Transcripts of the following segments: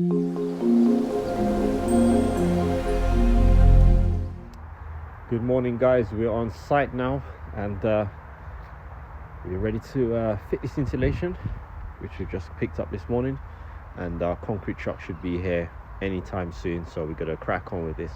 Good morning, guys. We're on site now, and we're ready to fit this insulation, which we just picked up this morning, and our concrete truck should be here anytime soon, so we're gonna crack on with this.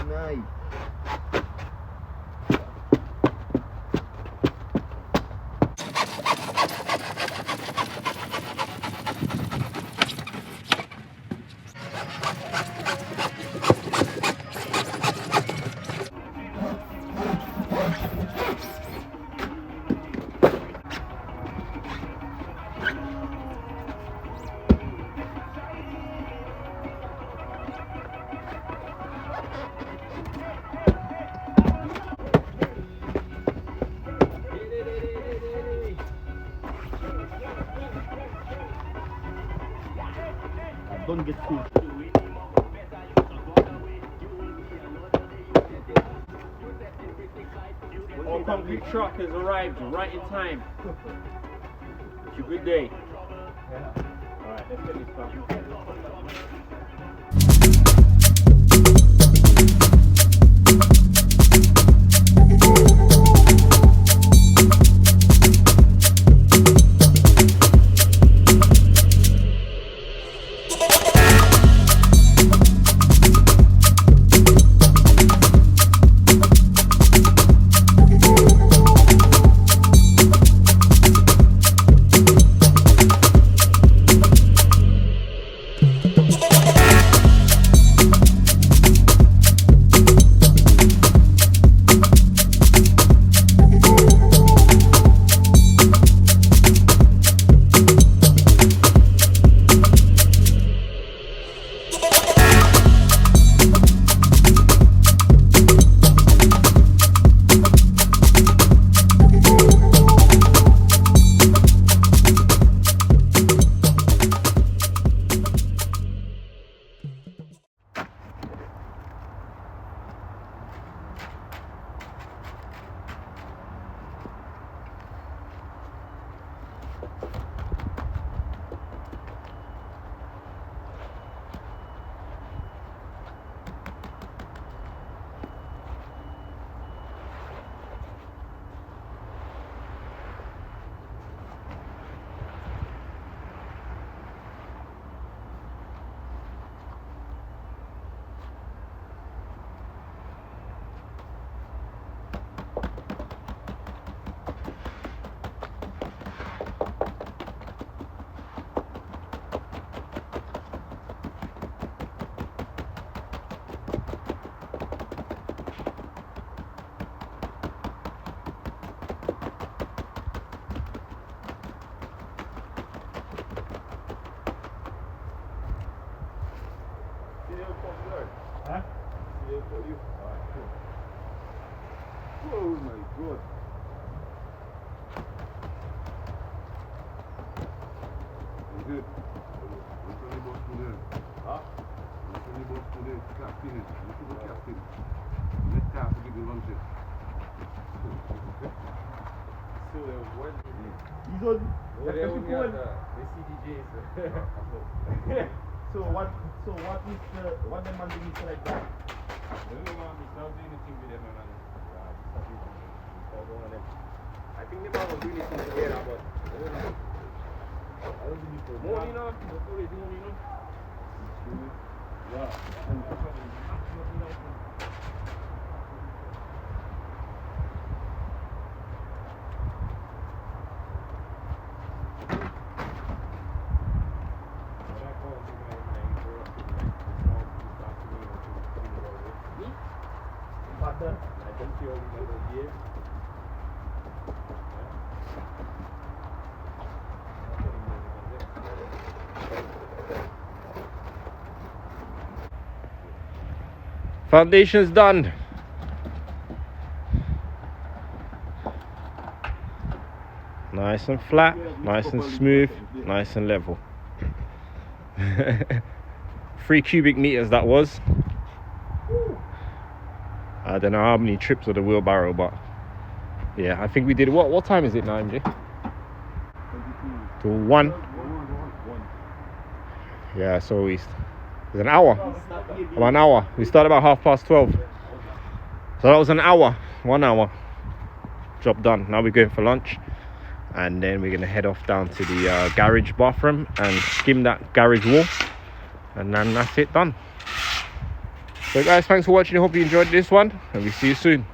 nice. Don't get food. Our concrete truck has arrived right in time. It's a good day. Alright, let's get this done. Huh? Oh my god. Good. What's on the bus today? Huh? What's on the bus today? Captain. Look at the captain. Let Cap give you lunch. So what? He's on. They only have the CDJs. So what is what the man doing like that? No, man, we start doing anything with them, man. I think they might do anything together, but I don't know. I don't think it's more, you know. That's what they do, you know. Yeah. Father, I think you all remember here. Foundation's done. Nice and flat, nice and smooth, nice and level. 3 cubic meters that was. I don't know how many trips of the wheelbarrow, but yeah, I think we did. What time is it now, MJ? To 1. Yeah, so it's an hour. About an hour. We started about 12:30. So that was an hour. 1 hour. Job done. Now we're going for lunch, and then we're gonna head off down to the garage bathroom and skim that garage wall, and then that's it done. So guys, thanks for watching. I hope you enjoyed this one, and we'll see you soon.